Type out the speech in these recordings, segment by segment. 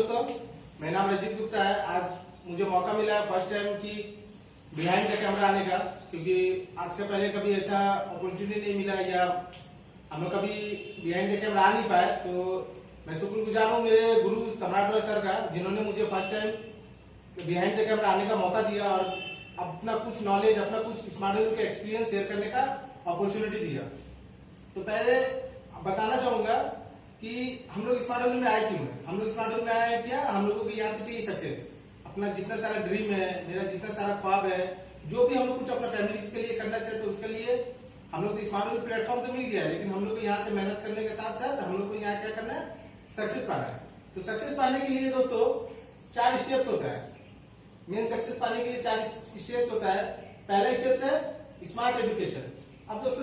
दोस्तों, मेरा नाम रंजीत गुप्ता है। आज मुझे मौका मिला है फर्स्ट टाइम कि बिहाइंड द कैमरा आने का, क्योंकि आज के पहले कभी ऐसा अपॉर्चुनिटी नहीं मिला या हम लोग कभी बिहाइंड द कैमरा आ नहीं पाए। तो मैं शुक्रगुजार हूँ मेरे गुरु सम्राट रॉय सर का, जिन्होंने मुझे first time behind the camera आने का मौका दिया और अपना कुछ नॉलेज, अपना कुछ स्मार्ट का एक्सपीरियंस शेयर करने का अपॉर्चुनिटी दिया। तो पहले बताना चाहूंगा कि हम लोग स्मार्ट में आए क्यों है। हम लोग स्मार्ट में आए क्या, हम लोगों को यहाँ से चाहिए सक्सेस। अपना जितना सारा ड्रीम है, मेरा जितना सारा ख्वाब है, जो भी हम लोग कुछ अपना फैमिली के लिए करना चाहते हैं, उसके लिए हम लोग स्मार्ट प्लेटफॉर्म तो मिल गया है, लेकिन हम लोग को यहाँ से मेहनत करने के साथ साथ हम लोग को यहाँ क्या करना है, सक्सेस पाना है। तो सक्सेस पाने के लिए दोस्तों 4 स्टेप्स होता है। मेन सक्सेस पाने के लिए 4 स्टेप्स होता है। पहला स्टेप है स्मार्ट एजुकेशन। अब दोस्तों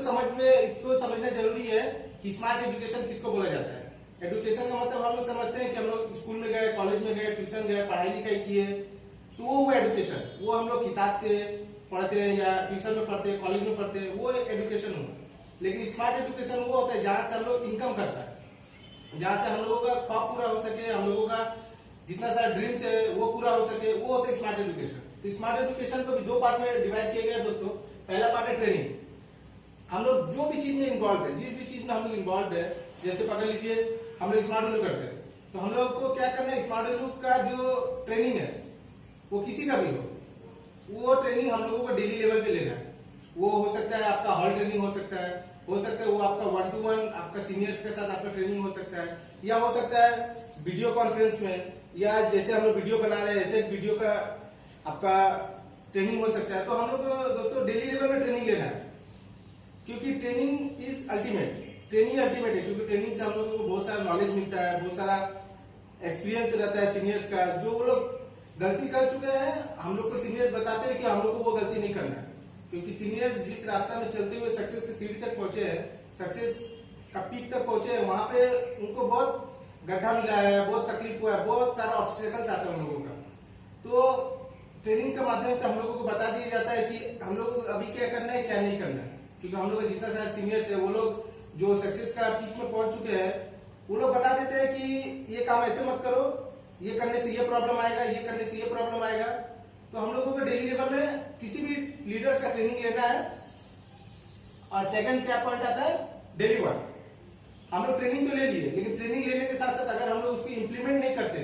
इसको समझना जरूरी है कि स्मार्ट एजुकेशन किसको बोला जाता है। एजुकेशन का मतलब हम लोग समझते हैं कि हम लोग स्कूल में गए, कॉलेज में गए, ट्यूशन गए, पढ़ाई लिखाई किए, तो वो एजुकेशन, वो हम लोग किताब से पढ़ते हैं या ट्यूशन में पढ़ते हैं, कॉलेज में पढ़ते हैं, वो एजुकेशन हुआ। लेकिन स्मार्ट एजुकेशन वो होता है जहां से हम लोग इनकम करता है, जहां से हम लोगों का ख्वाब पूरा हो सके, हम लोगों का जितना सारा ड्रीम्स है वो पूरा हो सके, वो होता है स्मार्ट एजुकेशन। तो स्मार्ट एजुकेशन को भी 2 पार्ट में डिवाइड किया गया दोस्तों। पहला पार्ट है ट्रेनिंग। हम लोग जो भी चीज में इन्वॉल्व है, जिस भी चीज में हम लोग इन्वॉल्व है, जैसे पकड़ लीजिए हम लोग स्मार्ट वैल्यू करते हैं, तो हम लोग को क्या करना है, स्मार्ट वैल्यू का जो ट्रेनिंग है वो किसी का भी हो, वो ट्रेनिंग हम लोगों को डेली लेवल पे लेना है। वो हो सकता है आपका हॉल ट्रेनिंग हो सकता है वो आपका 1 to 1 आपका सीनियर्स के साथ आपका ट्रेनिंग हो सकता है, या हो सकता है वीडियो कॉन्फ्रेंस में, या जैसे हम लोग वीडियो बना रहे हैं ऐसे वीडियो का आपका ट्रेनिंग हो सकता है। तो हम लोग को दोस्तों डेली लेवल में ट्रेनिंग लेना है, क्योंकि training is ultimate. Training ultimate है, क्योंकि ट्रेनिंग से हम लोगों को बहुत सारा नॉलेज मिलता है, बहुत सारा एक्सपीरियंस रहता है सीनियर्स का। जो वो लोग गलती कर चुके हैं, हम लोग को सीनियर्स बताते हैं कि हम लोग को वो गलती नहीं करना है, क्योंकि सीनियर्स जिस रास्ता में चलते हुए सक्सेस की सीढ़ी तक पहुंचे हैं, सक्सेस का पीक तक पहुंचे हैं, वहां पे उनको बहुत गड्ढा मिला है, बहुत तकलीफ हुआ है, बहुत सारा ऑब्स्टेकल्स आता है उन लोगों का। तो ट्रेनिंग के माध्यम से हम लोगों को बता दिया जाता है कि हम लोग को अभी क्या करना है, क्या नहीं करना है। क्योंकि हम लोग का जितना सारे सीनियर्स है, वो लोग जो सक्सेस का पीक में पहुंच चुके हैं, वो लोग बता देते हैं कि ये काम ऐसे मत करो, ये करने से ये प्रॉब्लम आएगा, ये करने से ये प्रॉब्लम आएगा। तो हम लोगों को डेली लेवल में किसी भी लीडर्स का ट्रेनिंग लेना है। और सेकंड क्या पॉइंट आता है, डेली वर्क। हम लोग ट्रेनिंग तो ले लिए, लेकिन ट्रेनिंग लेने के साथ साथ अगर हम लोग उसको इम्प्लीमेंट नहीं करते,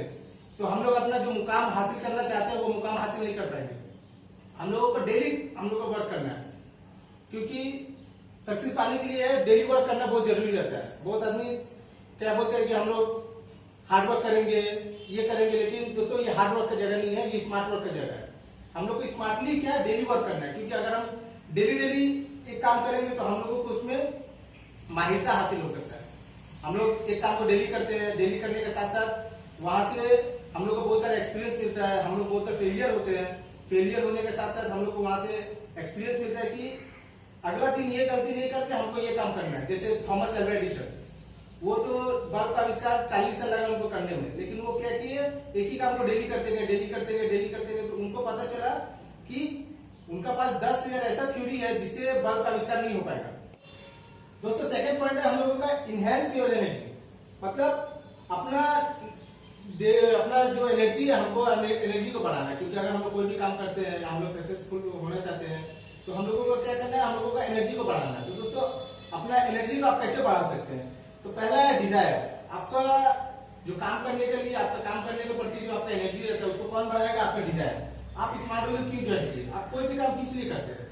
तो हम लोग अपना जो मुकाम हासिल करना चाहते हैं वो मुकाम हासिल नहीं कर पाएंगे। हम लोगों को डेली हम लोग को वर्क करना है, क्योंकि सक्सेस पाने के लिए डेली वर्क करना बहुत जरूरी रहता है। बहुत आदमी क्या बोलते हैं कि हम लोग हार्ड वर्क करेंगे, ये करेंगे, लेकिन दोस्तों ये हार्ड वर्क का जगह नहीं है, ये स्मार्ट वर्क का जगह है। हम लोग को स्मार्टली क्या डेली वर्क करना है, क्योंकि अगर हम डेली एक काम करेंगे तो हम लोगों को उसमें माहिरता हासिल हो सकता है। हम लोग एक काम को डेली करते हैं, डेली करने के साथ साथ वहां से हम लोग को बहुत सारा एक्सपीरियंस मिलता है। हम लोग बहुत सारे फेलियर होते हैं, फेलियर होने के साथ साथ हम लोग को वहां से एक्सपीरियंस मिलता है कि अगला दिन ये गलती नहीं करके हमको ये काम करना है। जैसे थॉमस अल्वा एडिसन, वो तो बल्ब का आविष्कार 40 साल लगा उनको करने में, लेकिन वो क्या किए, एक ही काम को डेली करते गए, डेली करते गए, डेली करते गए, तो उनको पता चला कि उनका पास 10 ईयर ऐसा थ्योरी है जिससे बल्ब का आविष्कार नहीं हो पाएगा। दोस्तों सेकंड पॉइंट है हम लोगों का इनहेंस योर एनर्जी। मतलब अपना जो एनर्जी है, हमको एनर्जी को बढ़ाना है। क्योंकि अगर हम लोग कोई भी काम करते हैं, हम लोग सक्सेसफुल होना चाहते हैं, तो हम लोगों को क्या करना है, हम लोगों का एनर्जी को बढ़ाना है। तो दोस्तों अपना एनर्जी को आप कैसे बढ़ा सकते हैं, तो पहला है डिजायर। आपका जो काम करने के लिए, आपका काम करने के प्रति जो आपका एनर्जी रहता है, उसको कौन बढ़ाएगा, आपका डिजायर। आप स्मार्ट वैल्यू क्यों ज्वाइन किए, आप कोई भी काम किस लिए करते हैं,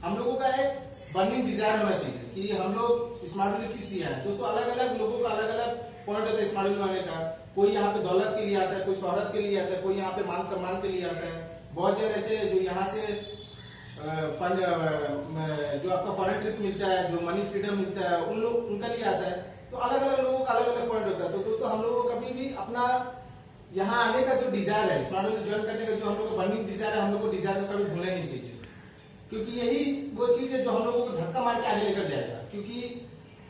हम लोगों का एक बर्निंग डिजायर होना चाहिए कि हम लोग स्मार्ट वैल्यू किस लिए आए। दोस्तों अलग अलग लोगों का अलग अलग पॉइंट होता है स्मार्ट वैल्यू आने का। कोई यहाँ पे दौलत के लिए आता है, कोई शोहरत के लिए आता है, कोई यहाँ पे मान सम्मान के लिए आता है। बहुत जन ऐसे जो यहाँ से फंड जो आपका फॉरेन ट्रिप मिलता है, जो मनी फ्रीडम मिलता है, उनका लिए आता है। तो अलग अलग लोगों का अलग अलग पॉइंट होता है। तो दोस्तों हम लोगों को कभी भी अपना यहाँ आने का जो डिजायर है, स्मार्ट वैल्यू ज्वाइन करने का जो हम लोग का बर्निंग डिजायर है, हम लोग को डिजायर को कभी भूलना नहीं चाहिए, क्योंकि यही वो चीज है जो हम लोगों को धक्का मार के आगे लेकर जाएगा। क्योंकि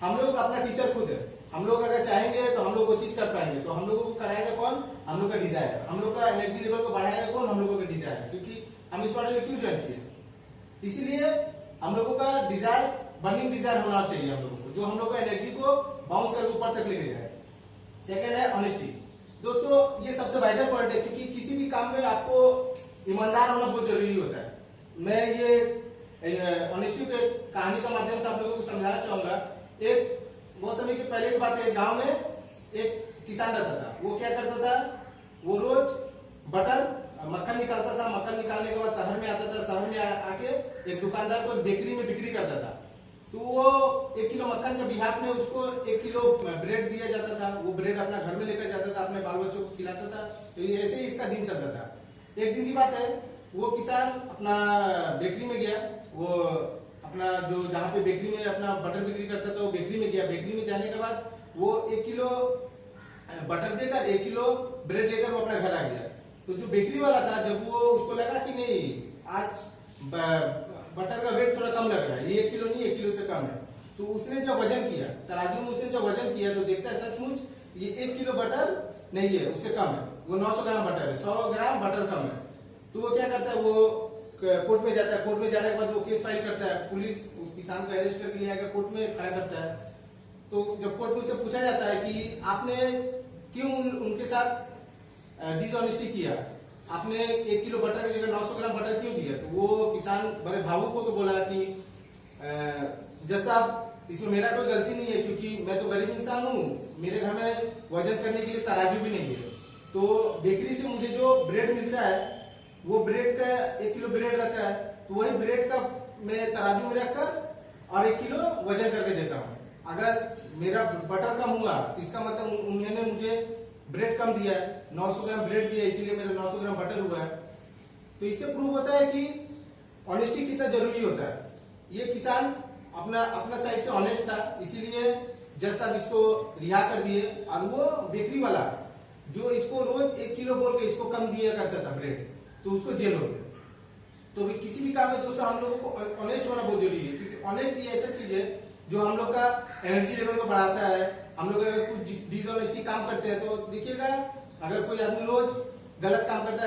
हम लोग अपना टीचर खुद है, हम लोग अगर चाहेंगे तो हम लोग वो चीज कर पाएंगे। तो हम लोगों को कराएगा कौन, हम लोग का डिजायर। हम लोग का एनर्जी लेवल को बढ़ाएगा कौन, हम लोगों का डिजायर। क्योंकि हम स्मार्ट वैल्यू क्यों ज्वाइन किए, इसीलिए हम लोगों का डिजायर, बर्निंग डिजायर होना चाहिए हम लोगों को, जो हम लोग का एनर्जी को बाउंस करके ऊपर तक लेके जाए। सेकेंड है ऑनेस्टी। दोस्तों ये सबसे वाइटल पॉइंट है, क्योंकि किसी भी काम में आपको ईमानदार होना बहुत जरूरी होता है। मैं ये ऑनेस्टी के कहानी का माध्यम से आप लोगों को समझाना चाहूंगा। एक बहुत समय के पहले की बात है, गांव में एक किसान रहता था। वो क्या करता था, वो रोज बटर मक्खन निकालता था। मक्खन निकालने के बाद शहर में आता था। शहर में आके एक दुकानदार को बेकरी में बिक्री करता था। तो वो 1 किलो मक्खन के बिहाफ में उसको 1 किलो ब्रेड दिया जाता था। वो ब्रेड अपना घर में लेकर जाता था, अपने बाल बच्चों को खिलाता था। तो ऐसे ही इसका दिन चलता था। एक दिन की बात है, वो किसान अपना बेकरी में गया। वो अपना जो जहाँ पे बेकरी में अपना बटर बिक्री करता था, वो बेकरी में गया। बेकरी में जाने के बाद वो 1 किलो बटर देकर 1 किलो ब्रेड लेकर वो अपना घर आ गया। तो जो बेकरी वाला था, जब वो उसको लगा कि नहीं आज बटर का वेट थोड़ा कम लग रहा है, ये 1 किलो नहीं 1 किलो से कम है, तो उसने जब वजन किया, तराजू में उसने जब वजन किया तो देखता है सचमुच ये 1 किलो बटर नहीं है, उससे कम है। वो 900 ग्राम बटर है, 100 ग्राम बटर कम है। तो वो क्या करता है, वो कोर्ट में जाता है। कोर्ट में जाने के बाद वो केस फाइल करता है। पुलिस उस किसान को अरेस्ट करके ले आकर कोर्ट में खड़ा करता है। तो जब कोर्ट में उससे पूछा जाता है कि आपने क्यों उनके साथ डिसऑनेस्टी किया, आपने 1 किलो बटर की जगह 900 ग्राम बटर क्यों दिया, तो वो किसान बड़े भावुक होकर बोला कि जज साहब इसमें मेरा कोई गलती नहीं है, क्योंकि मैं तो गरीब इंसान हूँ, मेरे घर में वजन करने के लिए तराजू भी नहीं है। तो बेकरी से मुझे जो ब्रेड मिलता है, वो ब्रेड का 1 किलो ब्रेड रहता है, तो वही ब्रेड का मैं तराजू में रखकर और 1 किलो वजन करके देता हूँ। अगर मेरा बटर कम हुआ तो इसका मतलब उन्होंने मुझे ब्रेड कम दिया है, 900 ग्राम ब्रेड दिया, इसीलिए मेरा 900 ग्राम बटर हुआ है। तो इससे प्रूव होता है कि ऑनेस्टी कितना जरूरी होता है। ये किसान अपना साइड से ऑनेस्ट था, इसीलिए जज साहब इसको रिहा कर दिए। और वो बेकरी वाला जो इसको रोज 1 किलो बोल के इसको कम दिया करता था ब्रेड, तो उसको जेल हो गया। तो किसी भी काम में दोस्तों हम लोगों को ऑनेस्ट होना बहुत जरूरी है, क्योंकि ऑनेस्ट ये ऐसा चीज है जो हम लोग का एनर्जी लेवल को बढ़ाता है। हम लोग अगर कुछ डिसऑनेस्टी काम करते हैं तो देखिएगा, अगर कोई आदमी रोज गलत काम करता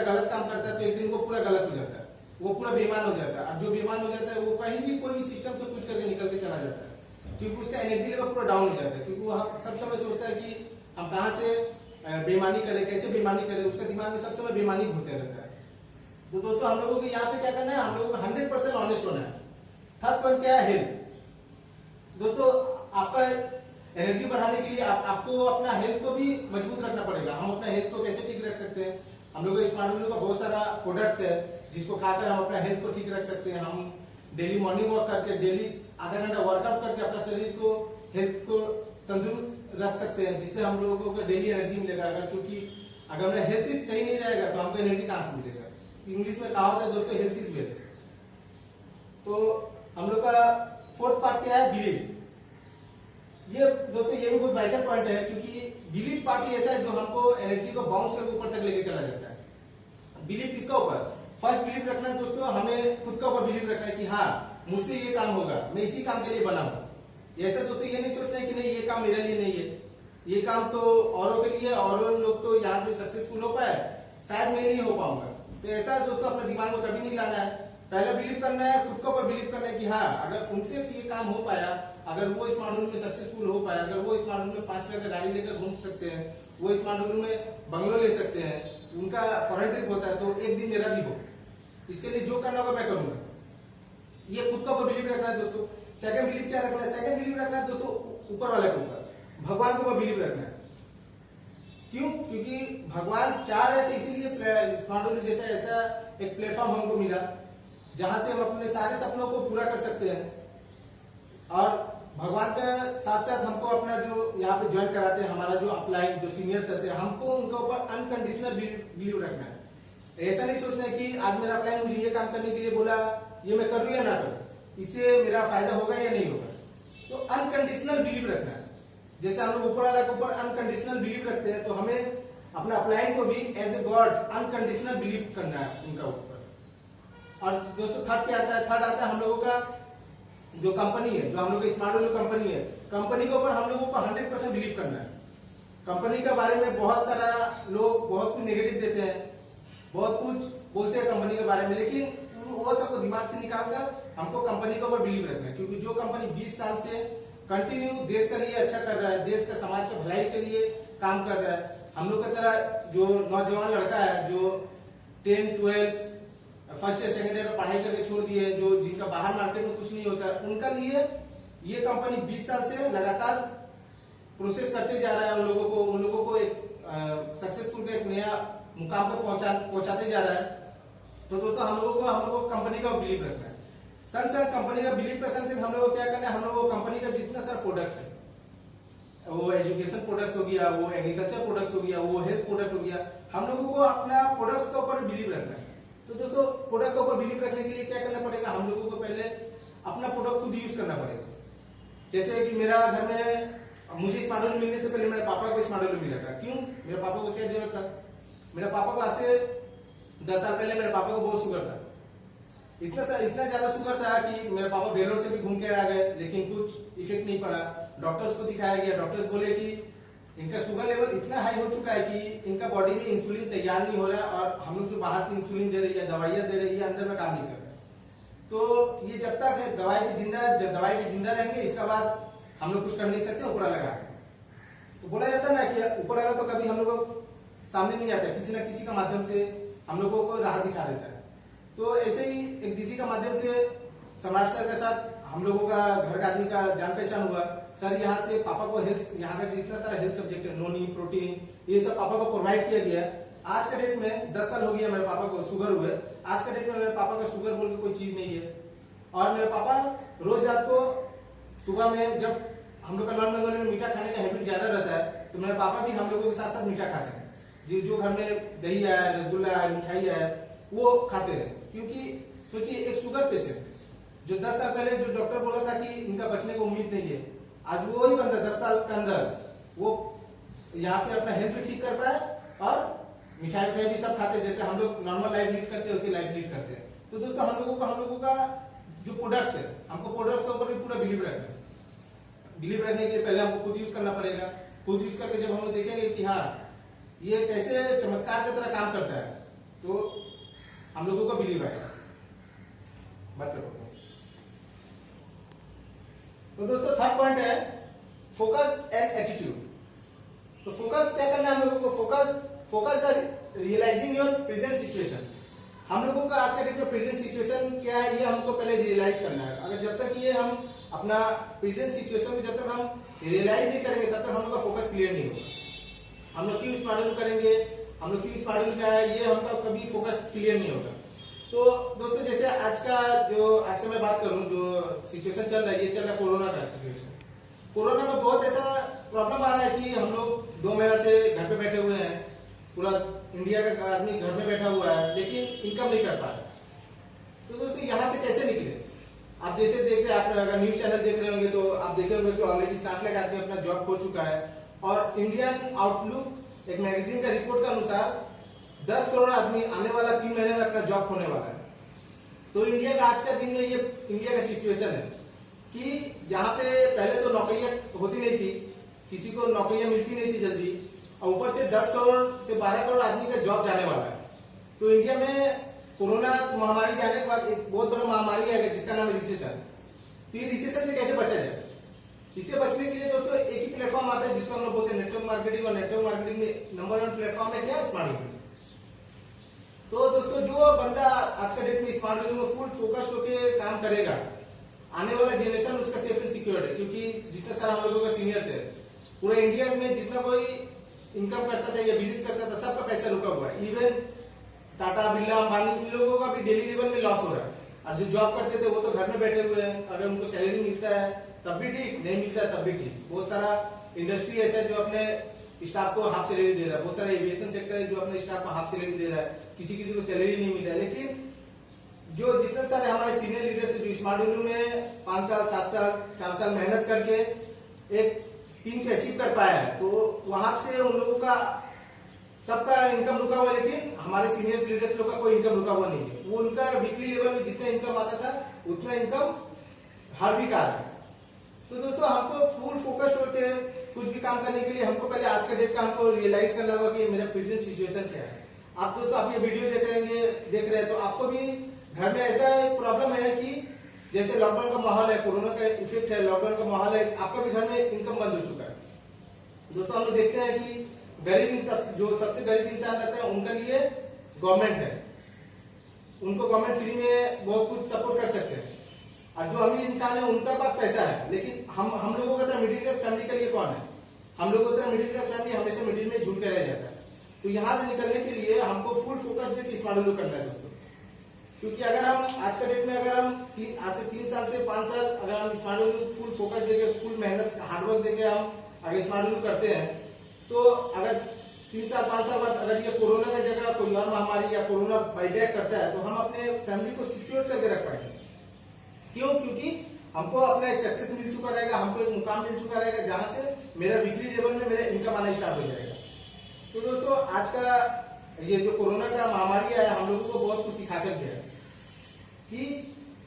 है तो एक दिन वो पूरा गलत हो जाता है, वो पूरा बेईमान हो जाता है। और जो बेईमान हो जाता है वो कहीं भी कोई भी सिस्टम से कुछ करके निकल के चला जाता है, क्योंकि उसका एनर्जी लेवल पूरा डाउन हो जाता है। क्योंकि वो सब समय सोचता है कि हम कहाँ से बेईमानी करें, कैसे बेईमानी करें, उसका दिमाग में सब समय बेईमानी घूमते रहता है। तो दोस्तों हम लोगों को यहाँ पे क्या करना है, हम लोगों को 100% ऑनेस्ट होना है। थर्ड पॉइंट क्या है, हेल्थ। दोस्तों आपका एनर्जी बढ़ाने के लिए आपको अपना हेल्थ को भी मजबूत रखना पड़ेगा। हम अपना हेल्थ को कैसे ठीक रख सकते हैं, हम लोग स्मार्ट वैल्यू का बहुत सारा प्रोडक्ट्स है जिसको खाकर हम अपना हेल्थ को ठीक रख सकते हैं। हम डेली मॉर्निंग वॉक करके, डेली आधा घंटा वर्कआउट करके अपना शरीर को, हेल्थ को तंदुरुस्त रख सकते हैं, जिससे हम लोगों को डेली एनर्जी मिलेगा। क्योंकि अगर हमारा हेल्थ सही नहीं रहेगा तो हमको एनर्जी कहां से मिलेगा। इंग्लिश में कहावत है दोस्तों, हेल्थ इज वेल्थ। तो हम लोग का फोर्थ पार्ट क्या है, बिलीव। ये दोस्तों ये भी बहुत वाइटल पॉइंट है, क्योंकि बिलीव पार्ट ही ऐसा है जो हमको एनर्जी को बाउंस करके ऊपर तक लेके चला जाता है। बिलीव किसका ऊपर, फर्स्ट बिलीव रखना है दोस्तों, हमें खुद का ऊपर बिलीव रखना है कि हाँ मुझसे ये काम होगा, मैं इसी काम के लिए बना हूं। ऐसा दोस्तों ये नहीं सोचना है कि नहीं ये काम मेरे लिए नहीं है, ये काम तो औरों के लिए, और लोग तो यहाँ से सक्सेसफुल हो पाए, शायद मैं नहीं हो पाऊंगा। तो ऐसा दोस्तों अपने दिमाग में कभी नहीं लाना है। पहले बिलीव करना है, खुद के ऊपर बिलीव करना है कि हाँ अगर उनसे ये काम हो पाया, अगर वो इस मॉडल में सक्सेसफुल हो पाया, अगर वो इस मॉडल में 5 लाख का गाड़ी लेकर घूम सकते हैं, वो इस मॉडल में बंगलो ले सकते हैं, उनका फॉरेन ट्रिप होता है, तो एक दिन मेरा भी हो। इसके लिए जो करना होगा मैं करूंगा। ये खुद का ऊपर बिलीव रखना है दोस्तों। सेकंड बिलीव क्या रखना है, सेकंड बिलीव रखना है दोस्तों ऊपर वाले के ऊपर, भगवान के ऊपर बिलीव रखना है। क्यों, क्योंकि भगवान चाह रहे थे, इसीलिए स्मार्ट वैल्यू जैसा ऐसा एक प्लेटफॉर्म हमको मिला जहां से हम अपने सारे सपनों को पूरा कर सकते हैं। और भगवान के साथ साथ हमको अपना जो यहाँ पे ज्वाइन कराते हैं, हमारा जो अपलाइन जो सीनियर्स रहते हैं, हमको उनके ऊपर अनकंडीशनल बिलीव रखना है। ऐसा नहीं सोचना है कि आज मेरा अपलाइन मुझे ये काम करने के लिए बोला, ये मैं करूँ या ना करूँ, इससे मेरा फायदा होगा या नहीं होगा। तो अनकंडीशनल बिलीव रखना है। जैसे हम लोग ऊपर वाला के ऊपर अनकंडीशनल बिलीव रखते हैं, तो हमें अपना अपलाइन को भी as a god unconditional believe करना है उनका ऊपर। और दोस्तों थर्ड क्या आता है, थर्ड आता है हम लोगों का जो कंपनी है, जो हम लोग स्मार्ट वैल्यू कंपनी है, कंपनी के ऊपर हम लोगों को 100% बिलीव करना है। कंपनी के बारे में बहुत सारा लोग बहुत कुछ नेगेटिव देते हैं, बहुत कुछ बोलते हैं कंपनी के बारे में, लेकिन वो सबको दिमाग से निकालकर हमको कंपनी के ऊपर बिलीव रखना है। क्योंकि जो कंपनी 20 साल से कंटिन्यू देश के लिए अच्छा कर रहा है, देश का समाज के भलाई के लिए काम कर रहा है, हम लोग की तरह जो नौजवान लड़का है जो 10, 12 फर्स्ट ईयर सेकेंड ईयर में पढ़ाई करके छोड़ दिए, जो जिनका बाहर मार्केट में कुछ नहीं होता है, उनका लिए ये कंपनी 20 साल से लगातार प्रोसेस करते जा रहा है। उन लोगों को एक सक्सेसफुल का एक नया मुकाम पर पहुंचाते जा रहा है। तो दोस्तों हम लोगों को कंपनी का बिलीव रखना है। संग कंपनी का बिलीव का संग हम लोगों को क्या करना है, हम लोगों को कंपनी का जितना सारा प्रोडक्ट्स है, वो एजुकेशन प्रोडक्ट्स हो गया, वो एग्रीकल्चर प्रोडक्ट्स हो गया, वो हेल्थ प्रोडक्ट हो गया, हम लोगों को अपना प्रोडक्ट्स के ऊपर बिलीव रखना है। तो दोस्तों प्रोडक्ट के ऊपर बिलीव रखने के लिए क्या करना पड़ेगा, हम लोगों को पहले अपना प्रोडक्ट खुद यूज करना पड़ेगा। जैसे कि मेरा घर में मुझे स्मार्ट वॉच मिलने से पहले मेरे पापा को स्मार्ट वॉच मिला था। क्यों? मेरे पापा को क्या जरूरत था? मेरे पापा को आज से 10 साल पहले मेरे पापा को बहुत शुगर था, इतना ज्यादा शुगर था कि मेरे पापा वेलोर से भी घूम के आ गए, लेकिन कुछ इफेक्ट नहीं पड़ा। डॉक्टर्स को दिखाया गया, डॉक्टर्स बोले कि इनका शुगर लेवल इतना हाई हो चुका है कि इनका बॉडी में इंसुलिन तैयार नहीं हो रहा है, और हम लोग जो बाहर से इंसुलिन दे रही है, दवाइयां दे रही है, अंदर में काम नहीं कर रहा है। तो ये जब तक दवाई भी जिंदा रहेंगे, इसके बाद हम लोग कुछ कर नहीं सकते, ऊपर लगा। तो बोला जाता है ना कि ऊपर वाला तो कभी हम लोग सामने नहीं आता, किसी न किसी का माध्यम से हम लोगों को राह दिखा देता है। तो ऐसे ही एक दीदी का माध्यम से सम्राट सर के साथ हम लोगों का घर का आदमी का जान पहचान हुआ। सर यहाँ से पापा को हेल्थ, यहाँ का जितना सारा हेल्थ सब्जेक्ट है, नोनी, प्रोटीन, ये सब पापा को प्रोवाइड किया गया। आज का डेट में 10 साल हो गया मेरे पापा को शुगर हुए। आज का डेट में मेरे पापा का शुगर बोल के कोई चीज नहीं है। और मेरे पापा रोज रात को सुबह में, जब हम लोग का नॉर्मल में मीठा खाने का हैबिट ज्यादा रहता है, तो मेरे पापा भी हम लोगों के साथ साथ मीठा खाते हैं। जो घर में दही है, रसगुल्ला है, मिठाई है, वो खाते हैं। क्योंकि सोचिए एक शुगर पेशेंट जो 10 साल पहले जो डॉक्टर बोला था कि इनका बचने को उम्मीद नहीं है, आज वो ही बंदा 10 साल के अंदर वो यहाँ से अपना हेल्थ भी ठीक कर पाए और मिठाई भी सब खाते हैं। जैसे हम लोग नॉर्मल लाइफ लीड करते हैं, उसी लाइफ लीड करते हैं। तो दोस्तों हम लोगों का जो प्रोडक्ट्स है, हमको प्रोडक्ट्स के ऊपर भी पूरा बिलीव रखना है। बिलीव रखने के लिए पहले हमको खुद यूज करना पड़ेगा। खुद यूज करके जब हम लोग देखेंगे कि हाँ ये कैसे चमत्कार की तरह काम करता है, तो हम लोगों को बिलीव आएगा। बात करो। तो दोस्तों थर्ड पॉइंट है फोकस एंड एटीट्यूड। तो फोकस क्या करना है हम लोगों को, focus the realising your present situation. हम लोगों का आज का डेट में प्रेजेंट सिचुएशन क्या है, ये हमको पहले रियलाइज करना है। अगर जब तक ये हम अपना प्रेजेंट सिचुएशन को जब तक हम रियलाइज नहीं करेंगे, तब तक हम लोग का फोकस क्लियर नहीं होगा। हम लोग क्यों इस मॉडल करेंगे, हम लोग क्यों इस मॉडल में आए, ये हमका कभी फोकस क्लियर नहीं होगा। तो दोस्तों जैसे आज का मैं बात करूं, जो सिचुएशन चल रहा है, ये चल रहा है कोरोना का सिचुएशन। कोरोना में बहुत ऐसा प्रॉब्लम आ रहा है कि हम लोग 2 महीना से घर पे बैठे हुए हैं, पूरा इंडिया का आदमी घर में बैठा हुआ है, लेकिन इनकम नहीं कर पा रहा। तो दोस्तों यहाँ से कैसे निकले? आप जैसे देख रहे हैं, आप अगर न्यूज चैनल देख रहे होंगे तो आप देखे होंगे कि ऑलरेडी 60 लाख आदमी अपना जॉब खो चुका है। और इंडियन आउटलुक एक मैगजीन का रिपोर्ट का अनुसार 10 करोड़ आदमी आने वाला 3 महीने में अपना जॉब खोने वाला है। तो इंडिया का आज का दिन में ये इंडिया का सिचुएशन है कि जहां पे पहले तो नौकरियां होती नहीं थी, किसी को नौकरियां मिलती नहीं थी जल्दी, और ऊपर से 10 करोड़ से 12 करोड़ आदमी का जॉब जाने वाला है। तो इंडिया में कोरोना महामारी जाने के बाद एक बहुत बड़ा महामारी आएगा जिसका नाम है रिसेशन। तो ये रिसेशन से कैसे बचा जाए? इससे बचने के लिए दोस्तों एक ही प्लेटफॉर्म आता है जिसको हम लोग बोलते हैं नेटवर्क मार्केटिंग। और नेटवर्क मार्केटिंग में नंबर 1 प्लेटफॉर्म है क्या? Smart value. तो दोस्तों जो बंदा आज का डेट में स्मार्ट वैल्यू में फुल फोकस्ड होकर काम करेगा, आने वाला जनरेशन उसका सेफ एंड सिक्योर्ड है। क्योंकि जितना सारा हम लोगों का सीनियर्स है, पूरे इंडिया में जितना कोई इनकम करता था या बिजनेस करता था, सबका पैसा रुका हुआ है। इवन टाटा, बिरला, अंबानी, इन लोगों का भी डेली लेवल में लॉस हो रहा है। और जो जॉब करते थे वो तो घर में बैठे हुए हैं। अगर उनको सैलरी मिलता है तब भी ठीक, नहीं मिलता है तब भी ठीक। बहुत सारा इंडस्ट्री ऐसा है जो अपने स्टाफ को हाफ सैलरी दे रहा है। बहुत सारा एविएशन सेक्टर है जो अपने स्टाफ को हाफ सैलरी दे रहा है। किसी को सैलरी नहीं मिल रहा है। लेकिन जो जितने सारे हमारे सीनियर लीडर्स जो स्मार्ट वैल्यू में 5 साल, 7 साल, 4 साल मेहनत करके एक टीम को अचीव कर पाया है, तो वहां से उन लोगों का सबका इनकम रुका हुआ, लेकिन हमारे सीनियर लीडर्स लोग का कोई इनकम रुका हुआ नहीं है। वो उनका वीकली लेवल में जितना इनकम आता था उतना इनकम हर वीक आ रहा है। तो दोस्तों हमको फुल फोकस्ड होकर कुछ भी काम करने के लिए हमको पहले आज का डेट का हमको रियलाइज करना होगा कि मेरा प्रेजेंट सिचुएशन क्या है। आप दोस्तों आप ये वीडियो देख रहे हैं तो आपको भी घर में ऐसा प्रॉब्लम है कि जैसे लॉकडाउन का माहौल है, कोरोना का इफेक्ट है, लॉकडाउन का माहौल है, आपका भी घर में इनकम बंद हो चुका है। दोस्तों हम लोग देखते हैं कि गरीब इंसान, जो सबसे गरीब इंसान रहता है उनके लिए गवर्नमेंट है, उनको गवर्नमेंट फ्री में बहुत कुछ सपोर्ट कर सकते हैं। और जो अमीर इंसान है उनका पास पैसा है, लेकिन हम लोगों का तरह मिडिल क्लास फैमिली के लिए कौन है? हम लोगों की तरह मिडिल क्लास फैमिली हमेशा मिडिल में झूठ के रह जाता है। तो यहाँ से निकलने के लिए हमको फुल फोकस देकर स्मार्ट वैल्यू करना है दोस्तों। क्योंकि अगर हम आज का डेट में अगर हम आज से 3 साल से 5 साल अगर हम स्मार्ट वैल्यू फुल फोकस देके, फुल मेहनत हार्डवर्क देके हम अगर स्मार्ट वैल्यू करते हैं, तो अगर 3 साल 5 साल बाद अगर ये कोरोना का जगह कोई और महामारी या कोरोना बाईबैक करता है, तो हम अपने फैमिली को सिक्योर करके रख पाएंगे। क्यों? क्योंकि हमको अपना एक सक्सेस मिल चुका रहेगा, हमको एक मुकाम मिल चुका रहेगा जहां से मेरा वीकली लेवल में मेरा इनकम आना स्टार्ट हो जाएगा। तो दोस्तों आज का ये जो कोरोना का महामारी आया हम लोगों को बहुत कुछ सिखा कर गया कि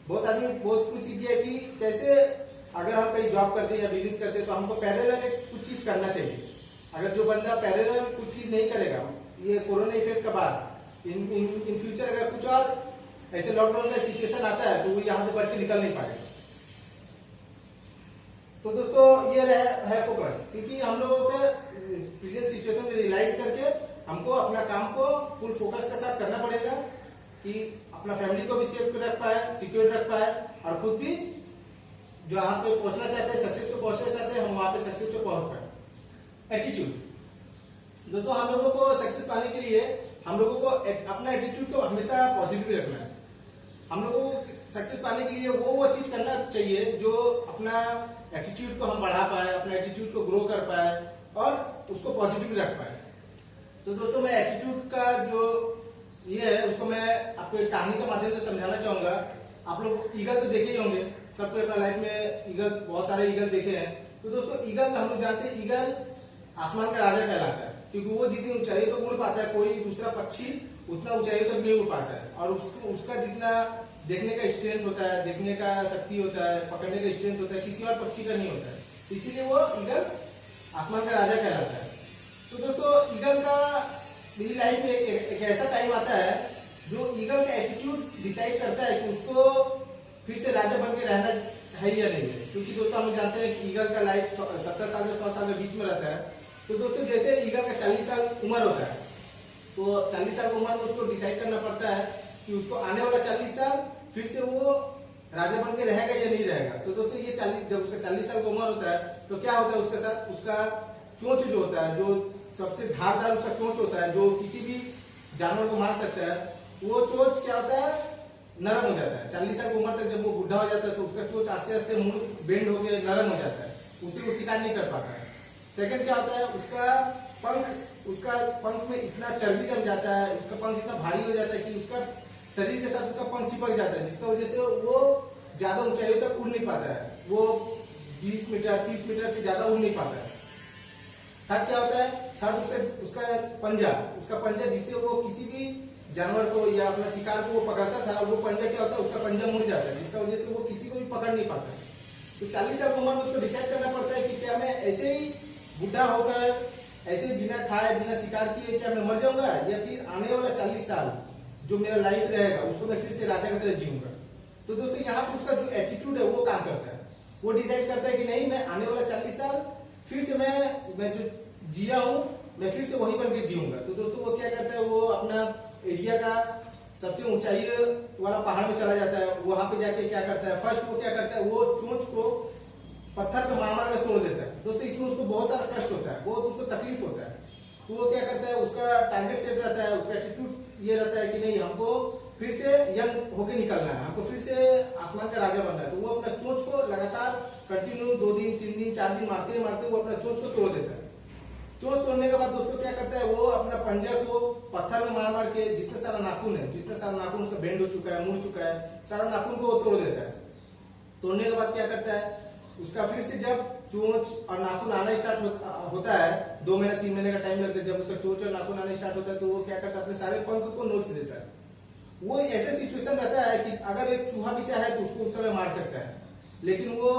बहुत आदमी बहुत कुछ सीख गया कि कैसे अगर हम कहीं जॉब करते हैं या बिजनेस करते हैं तो हमको पैरेलल में कुछ चीज करना चाहिए। अगर जो बंदा पैरेलल कुछ चीज नहीं करेगा, ये कोरोना इफेक्ट के बाद इन फ्यूचर अगर कुछ और ऐसे लॉकडाउन का सिचुएशन आता है तो वो यहाँ से बच के निकल नहीं पाएगा। तो दोस्तों ये है फोकस, क्योंकि हम लोगों के प्रेजेंट सिचुएशन में रियलाइज करके हमको अपना काम को फुल फोकस के साथ करना पड़ेगा कि अपना फैमिली को भी सेफ रख पाए, सिक्योर रख पाए, और खुद भी जो यहाँ पे पहुंचना चाहते हैं, सक्सेस पे पहुंचना चाहते हैं, हम वहां पे सक्सेस पे पहुंच पाए। एटीट्यूड दोस्तों, हम लोगों को सक्सेस पाने के लिए हम लोगों को अपना एटीट्यूड को हमेशा पॉजिटिव रखना है। हम लोगों को सक्सेस पाने के लिए वो चीज करना चाहिए जो अपना एटीट्यूड को हम बढ़ा पाए, अपना एटीट्यूड को ग्रो कर पाए और उसको पॉजिटिव रख पाए। तो दोस्तों मैं एटीट्यूड का जो ये है उसको मैं आपको एक कहानी के माध्यम से समझाना चाहूंगा। आप लोग ईगल तो देखे ही होंगे, सबको अपना लाइफ में ईगल, बहुत सारे ईगल देखे हैं। तो दोस्तों ईगल हम लोग जानते हैं, ईगल आसमान का राजा कहलाता है, क्योंकि वो जितनी ऊंचाई तो उड़ पाता है, कोई दूसरा पक्षी उतना ऊंचाई तक नहीं उड़ पाता है। और उसका जितना देखने का स्ट्रेंथ होता है, देखने का शक्ति होता है, पकड़ने का स्ट्रेंथ होता है, किसी और पक्षी का नहीं होता है। इसीलिए वो ईगल आसमान का राजा कहलाता है। तो दोस्तों ईगल का मेरी लाइफ में एक ऐसा टाइम आता है जो ईगल का एटीट्यूड डिसाइड करता है कि उसको फिर से राजा बन के रहना है या नहीं है। क्योंकि दोस्तों हम जानते हैं कि ईगल का लाइफ 70 साल से 100 साल के बीच में रहता है। तो दोस्तों जैसे ईगल का 40 साल उम्र होता है, तो 40 साल की उम्र में उसको डिसाइड करना पड़ता है कि उसको आने वाला 40 साल फिर से वो राजा बन के रहेगा या नहीं रहेगा। तो दोस्तों ये 40 जब उसका 40 साल का उम्र होता है तो क्या होता है उसके साथ, उसका चोंच जो होता है, जो सबसे धारदार उसका चोंच होता है, जो किसी भी जानवर को मार सकता है, वो चोंच क्या होता है, नरम हो जाता है। 40 साल की उम्र तक जब वो बुढ़ा हो जाता है तो उसका चोंच आस्ते आस्ते मुंह बेंड होकर नरम हो जाता है, उसे वो शिकार नहीं कर पाता है। सेकंड क्या होता है, उसका पंख में इतना चर्बी जम जाता है, उसका पंख इतना भारी हो जाता है कि उसका शरीर के साथ उसका पंख चिपक जाता है, जिसकी वजह से वो ज्यादा ऊंचाइयों तक उड़ नहीं पाता है। वो 20 मीटर 30 मीटर से ज्यादा उड़ नहीं पाता है। थर्ड क्या होता है, थर्ड उसका पंजा जिससे वो किसी भी जानवर को या अपना शिकार को वो पकड़ता था, वो पंजा क्या होता है, उसका पंजा मुड़ जाता है, जिसका वजह से वो किसी को भी पकड़ नहीं पाता है। तो 40 साल की उम्र में उसको डिसाइड करना पड़ता है कि क्या मैं ऐसे ही बुढ़ा होकर ऐसे बिना खाए बिना शिकार किए क्या मैं मर जाऊंगा, या फिर आने वाला 40 साल जो मेरा लाइफ रहेगा उसको मैं फिर से राजा की तरह जीऊंगा। तो दोस्तों यहाँ पर उसका जो एटीट्यूड है वो काम करता है। वो डिसाइड करता है कि नहीं, मैं आने वाला 40 साल फिर से मैं जो जिया हूँ मैं फिर से वही बन के जीऊंगा। तो दोस्तों वो क्या करता है, वो अपना एरिया का सबसे ऊंचाई वाला पहाड़ में चला जाता है। वहां पे जाके क्या करता है, फर्स्ट वो क्या करता है, वो चोंच को पत्थर पे मार मार कर तोड़ देता है। दोस्तों इसमें उसको बहुत सारा कष्ट होता है, बहुत उसको तकलीफ होता है। तो वो क्या करता है, उसका टारगेट सेट रहता है, उसका एटीट्यूड ये रहता है कि नहीं, हमको फिर से यंग होके निकलना है, हमको फिर से आसमान का राजा बनना है। तो वो अपना चोंच को लगातार कंटिन्यू 2 दिन 3 दिन 4 दिन मारते मारते वो अपना चोंच को तोड़ देता है। चोंच तोड़ने के बाद दोस्तों क्या करता है, वो अपना पंजा को पत्थर में मार मार के जितना सारा नाखून उसका बेंड हो चुका है, मुड़ चुका है, सारा नाखून को वो तोड़ देता है। तोड़ने के बाद क्या करता है, उसका फिर से जब चोंच और नाखून आना स्टार्ट होता है, 2 महीना 3 महीने का टाइम लगता है, जब उसका चोंच और नाखून आना स्टार्ट होता है तो वो क्या करता है, अपने सारे पंख को नोच देता है। वो ऐसे सिचुएशन रहता है कि अगर एक चूहा भी चाहे तो उसको उस समय मार सकता है, लेकिन वो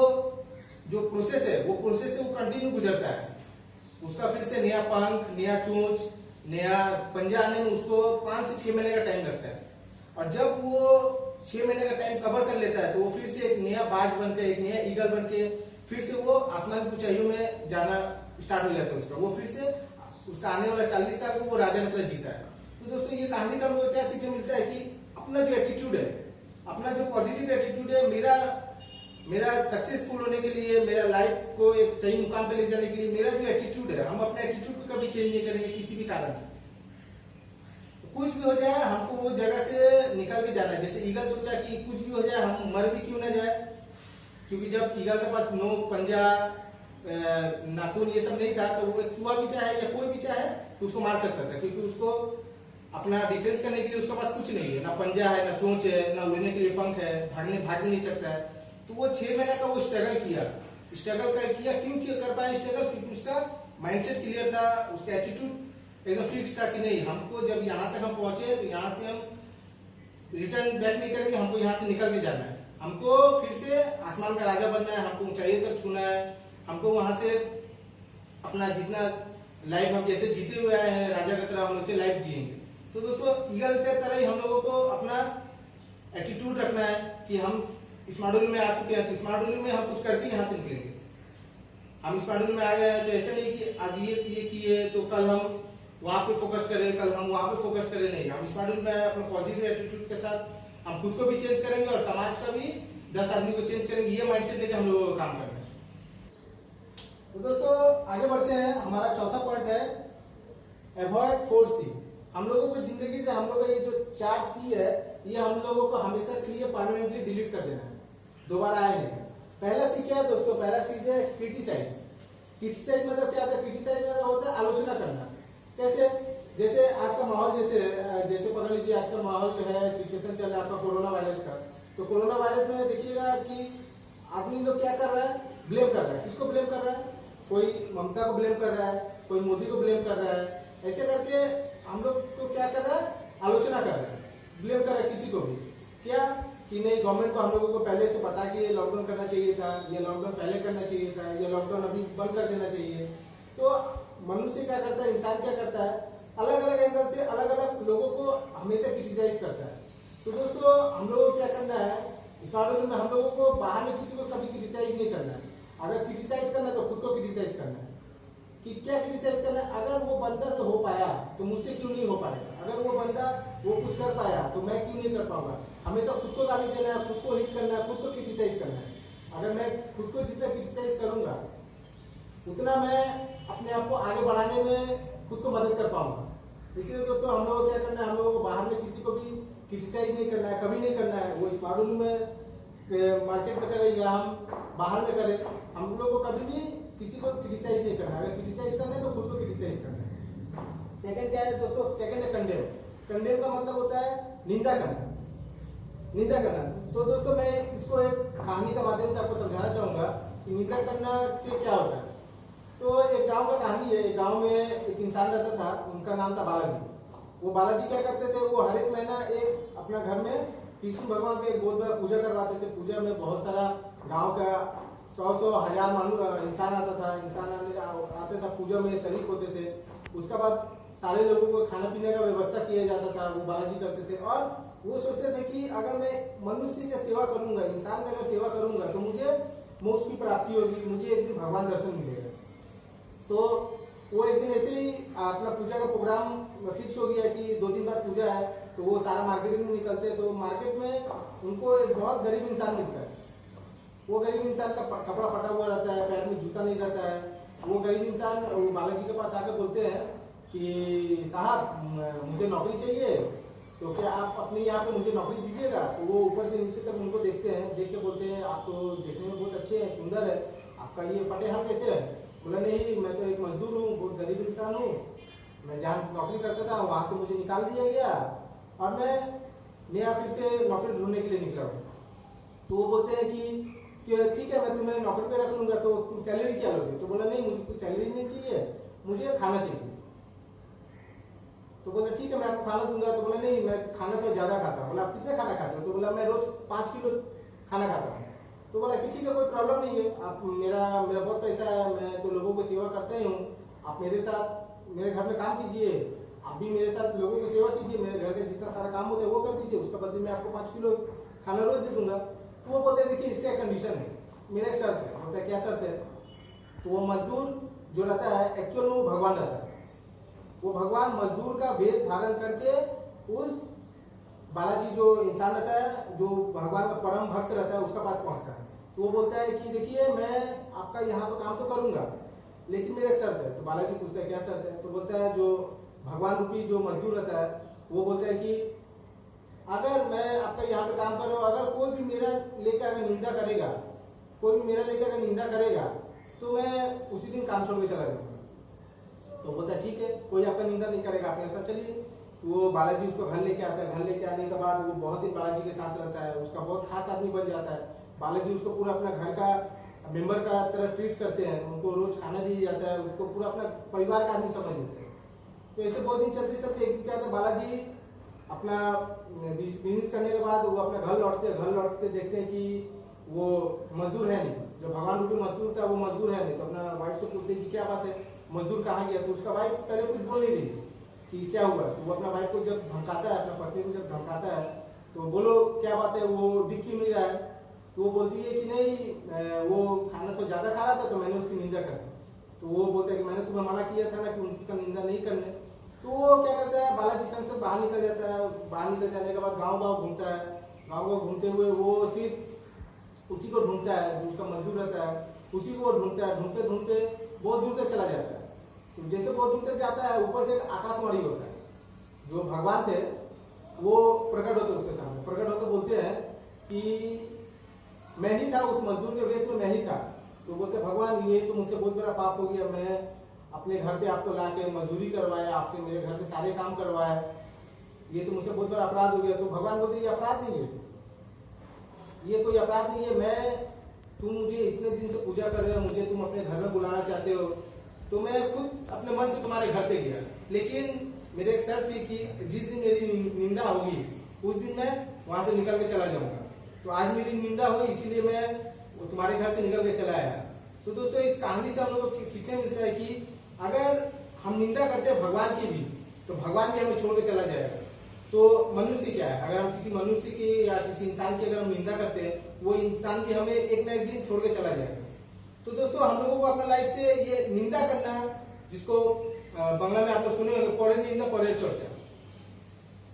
जो प्रोसेस है वो प्रोसेस से वो कंटिन्यू गुजरता है। उसका फिर से नया पंख, नया चोंच, नया पंजा आने में उसको 5 से 6 महीने का टाइम लगता है। और जब वो 6 महीने का टाइम कवर कर लेता है तो वो फिर से एक नया बाज बनकर, एक नया ईगल बनके फिर से वो आसमान की ऊंचाइयों में जाना स्टार्ट हो जाता है उसका। वो फिर से उसका आने वाला 40 साल को वो राजा ने तरह जीता है। तो दोस्तों ये कहानी से हमको क्या सीखने मिलता है कि अपना जो एटीट्यूड है, अपना जो पॉजिटिव एटीट्यूड है, मेरा सक्सेसफुल होने के लिए, मेरा लाइफ को एक सही मुकाम पे ले जाने के लिए मेरा जो एटीट्यूड है, हम अपने एटीट्यूड को कभी चेंज नहीं करेंगे किसी भी कारण से। कुछ भी हो जाए हमको वो जगह से निकल के जाना है। जैसे ईगल सोचा कि कुछ भी हो जाए हम मर भी क्यों ना जाए, क्योंकि जब ईगल के पास नोक, पंजा, नाखून ये सब नहीं था तो वो एक चूहा भी चाहे या कोई भी चाहे तो उसको मार सकता था, क्योंकि उसको अपना डिफेंस करने के लिए उसके पास कुछ नहीं है, ना पंजा है, ना चोंच है, ना उड़ने के लिए पंख है, भाग भी नहीं सकता है। तो वो 6 महीने का वो स्ट्रगल किया क्यों कर पाया स्ट्रगल, क्योंकि उसका माइंडसेट क्लियर था, उसका एटीट्यूड एकदम फिक्स था कि नहीं, हमको जब यहाँ तक हम पहुंचे तो यहाँ से हम रिटर्न बैक नहीं करेंगे, हमको यहाँ से निकल के जाना है, हमको फिर से आसमान का राजा बनना है, हमको ऊंचाइयों तक छूना है, हमको वहां से अपना जितना लाइफ हम जैसे जीते हुए आए हैं राजा की तरह हम उसे लाइफ जिएंगे। तो दोस्तों ईगल के तरह ही हम लोगों को अपना एटीट्यूड रखना है कि हम स्मार्ट में आ चुके हैं तो स्मार्ट में हम कुछ करके यहाँ से निकलेंगे। हम स्मार्ट में आ गए हैं तो ऐसे नहीं कि आज ये किए तो कल हम वहां पे फोकस करें, कल हम वहां पे फोकस करें, नहीं, हम स्मार्ट में आए अपने पॉजिटिव एटीट्यूड के साथ हम खुद को भी चेंज करेंगे और समाज का भी 10 आदमी को चेंज करेंगे। ये माइंडसेट लेके हम लोगों को काम करना है। तो दोस्तों आगे बढ़ते हैं। हमारा चौथा पॉइंट है अवॉइड 4C। हम लोगों को जिंदगी से हम लोग का ये जो 4C है ये हम लोगों को हमेशा के लिए परमानेंटली डिलीट कर देना है, दोबारा आए नहीं। पहला सी क्या है दोस्तों, पहला चीज है क्रिटिसाइज। क्रिटिसाइज मतलब क्या होता है, क्रिटिसाइज मतलब होता है आलोचना करना। कैसे, जैसे आज का माहौल जैसे पकड़ लीजिए, आज का माहौल जो है सिचुएशन चल रहा है आपका कोरोना वायरस का। तो कोरोना वायरस में देखिएगा कि आदमी लोग क्या कर रहा है, ब्लेम कर रहा है। किसको ब्लेम कर रहा है, कोई ममता को ब्लेम कर रहा है, कोई मोदी को ब्लेम कर रहा है। ऐसे करके हम लोग को क्या कर रहा है, आलोचना कर रहा है, ब्लेम कर रहा है किसी को भी। क्या कि नहीं, गवर्नमेंट को हम लोगों को पहले से पता कि ये लॉकडाउन करना चाहिए था, ये लॉकडाउन पहले करना चाहिए था, ये लॉकडाउन अभी बंद कर देना चाहिए। तो मनुष्य क्या करता है, इंसान क्या करता है, अलग अलग एंगल से अलग अलग लोगों को हमेशा क्रिटिसाइज करता है। तो दोस्तों हम लोगों को क्या करना है, स्मार्ट में हम लोगों को बाहर में किसी को कभी क्रिटिसाइज नहीं करना है। अगर क्रिटिसाइज करना है तो खुद को क्रिटिसाइज करना है कि क्या क्रिटिसाइज करना है, अगर वो बंदा से हो पाया तो मुझसे क्यों नहीं हो पाएगा, अगर वो बंदा वो कुछ कर पाया तो मैं क्यों नहीं कर पाऊंगा। हमेशा खुद को गाली देना है, खुद को हिट करना है, खुद को क्रिटिसाइज करना है। अगर मैं खुद को जितना क्रिटिसाइज करूंगा उतना मैं अपने आप को आगे बढ़ाने में खुद को मदद कर पाऊंगा। इसलिए दोस्तों हम लोगों को क्या करना है, हम लोगों को बाहर में किसी को भी क्रिटिसाइज नहीं करना है, कभी नहीं करना है। वो स्मार्ट में मार्केट में करे या हम बाहर में करें, हम लोग को कभी भी किसी को क्रिटिसाइज नहीं करना है। अगर क्रिटिसाइज करना है तो खुद को क्रिटिसाइज करना है। सेकंड क्या है दोस्तों, सेकंड है कंडेम। कंडेम का मतलब होता है निंदा करना, निंदा करना। तो दोस्तों मैं इसको एक कहानी के माध्यम से आपको समझाना चाहूंगा कि निंदा करना से क्या होता है। तो एक गांव का कहानी है। एक गांव में एक इंसान रहता था, उनका नाम था बालाजी। वो बालाजी क्या करते थे, वो हर एक महीना एक अपना घर में कृष्ण भगवान के बहुत बड़ा पूजा करवाते थे। पूजा में बहुत सारा गांव का 100 1000 इंसान आता था, आते था पूजा में शरीक होते थे। उसके बाद सारे लोगों को खाने पीने का व्यवस्था किया जाता था, वो बालाजी करते थे। और वो सोचते थे कि अगर मैं मनुष्य की सेवा करूंगा, इंसान का अगर सेवा करूंगा तो मुझे मोक्ष की प्राप्ति होगी, मुझे एक दिन भगवान दर्शन मिलेगा। तो वो एक दिन ऐसे ही अपना पूजा का प्रोग्राम फिक्स हो गया कि 2 दिन बाद पूजा है। तो वो सारा मार्केटिंग में निकलते हैं। तो मार्केट में उनको एक बहुत गरीब इंसान मिलता है। वो गरीब इंसान का कपड़ा फटा हुआ रहता है, पैर में जूता नहीं रहता है। वो गरीब इंसान बालाजी के पास आकर बोलते हैं कि साहब मुझे नौकरी चाहिए, तो क्या आप अपने यहाँ पे मुझे नौकरी दीजिएगा। तो वो ऊपर से नीचे तक उनको देखते हैं, देख के बोलते हैं आप तो देखने में बहुत अच्छे हैं, सुंदर है, आपका ये फटे हाल कैसे है। बोला नहीं, मैं तो एक मजदूर हूँ, बहुत गरीब इंसान हूँ, मैं जहाँ नौकरी करता था वहां से मुझे निकाल दिया गया और मैं नया फिर से नौकरी ढूंढने के लिए निकला हूँ। तो वो बोलते हैं कि ठीक है मैं तुम्हें नौकरी पे रख लूंगा, तो तुम सैलरी क्या लोगे। तो बोला नहीं, मुझे कुछ सैलरी नहीं चाहिए, मुझे खाना चाहिए। तो बोला ठीक है मैं आपको खाना दूंगा। तो बोला नहीं, मैं खाना थोड़ा ज्यादा खाता हूँ। बोला आप कितना खाना खाते हो। तो बोला मैं रोज 5 किलो खाना खाता हूँ। तो बोला कि ठीक है कोई प्रॉब्लम नहीं है, आप मेरा बहुत पैसा है, मैं तो लोगों को सेवा करता ही हूँ, आप मेरे साथ मेरे घर में काम कीजिए, आप भी मेरे साथ लोगों की सेवा कीजिए, मेरे घर का जितना सारा काम होता है वो कर दीजिए, उसका बदले मैं आपको 5 किलो खाना रोज दे दूंगा। तो वो बोलते हैं देखिए इसका एक कंडीशन है, मेरा एक शर्त है। बोलता है क्या शर्त है। तो वो मजदूर जो रहता है एक्चुअल में वो भगवान रहता है। वो भगवान मजदूर का वेश धारण करके उस बालाजी जो इंसान रहता है, जो भगवान का परम भक्त रहता है, उसका पास पहुंचता है। तो वो बोलता है कि देखिए मैं आपका यहाँ तो काम तो करूंगा, लेकिन मेरा एक शर्त है। तो बालाजी पूछता है क्या शर्त है? तो बोलता है जो भगवान रूपी जो मजदूर रहता है वो बोलता है कि अगर मैं आपका यहाँ पे काम कर रहा हूँ, अगर कोई भी मेरा लेकर अगर निंदा करेगा, कोई भी मेरा लेकर अगर निंदा करेगा तो मैं उसी दिन काम छोड़ के चला जाऊंगा। तो बोलता है ठीक है, कोई आपका निंदा नहीं करेगा, आप मेरे साथ चलिए। वो बालाजी उसको घर लेके आता है। घर लेके आने के बाद वो बहुत दिन बालाजी के साथ रहता है, उसका बहुत खास आदमी बन जाता है। बालाजी उसको पूरा अपना घर का मेंबर का तरह ट्रीट करते हैं, उनको रोज खाना दिया जाता है, उसको पूरा अपना परिवार का आदमी समझ लेते हैं। तो ऐसे बहुत दिन चलते चलते एक दिन क्या होता है, बालाजी अपना बिजनेस करने के बाद वो अपना घर लौटते देखते हैं कि वो मजदूर है नहीं, जो भगवान रूपी मजदूर था वो मजदूर है नहीं। तो अपना वाइफ से पूछते हैं कि क्या बात है, मजदूर कहाँ गया? तो उसका वाइफ पहले कुछ बोल नहीं रही कि क्या हुआ। तो वो अपना वाइफ को जब धमकाता है, अपना पत्नी को जब धमकाता है, तो बोलो क्या बात है, वो दिख क्यों नहीं रहा है? तो वो बोलती है कि नहीं वो खाना तो ज्यादा खा रहा था तो मैंने उसकी निंदा कर दी। तो वो बोलता है कि मैंने तुम्हें मना किया था ना कि उनका निंदा नहीं करने। तो वो क्या करता है, बालाजी संग से बाहर निकल जाता है। बाहर निकल जाने के बाद गाँव घूमता है। गाँव घूमते हुए वो सिर्फ उसी को ढूंढता है जो उसका मजदूर रहता है, उसी को ढूंढता है। ढूंढते ढूंढते बहुत दूर तक चला जाता है। तो जैसे बहुत दूर तक जाता है, ऊपर से एक आकाशवाणी होता है। जो भगवान थे वो प्रकट होते उसके सामने, प्रकट होकर बोलते हैं कि मैं ही था, उस मजदूर के वेश में मैं ही था। तो बोलते भगवान ये तो मुझसे बहुत बड़ा पाप हो गया, मैं अपने घर पे आपको ला के मजदूरी करवाया, आपसे मेरे घर पे सारे काम करवाया, ये तो मुझसे बहुत बड़ा अपराध हो गया। तो भगवान बोलते ये अपराध नहीं है, ये कोई अपराध नहीं है। तुम मुझे इतने दिन से पूजा कर रहे हो, मुझे तुम अपने घर में बुलाना चाहते हो, तो मैं खुद अपने मन से तुम्हारे घर पे गया, लेकिन मेरे एक शर्त थी कि जिस दिन मेरी निंदा होगी उस दिन मैं वहां से निकल के चला जाऊंगा। तो आज मेरी निंदा हुई, इसीलिए मैं तुम्हारे घर से निकल के चला आया। तो दोस्तों इस कहानी से हम लोगों को सीखने मिलता है कि अगर हम निंदा करते हैं भगवान की भी, तो भगवान भी हमें छोड़ के चला जाएगा। तो मनुष्य क्या है, अगर हम किसी मनुष्य की या किसी इंसान की अगर हम निंदा करते हैं, वो इंसान भी हमें एक ना एक दिन छोड़ के चला जाएगा। तो दोस्तों हम लोगों को अपना लाइफ से ये निंदा करना, जिसको बांग्ला में आप लोग सुने होंगे परेर निंदा परेर चर्चा,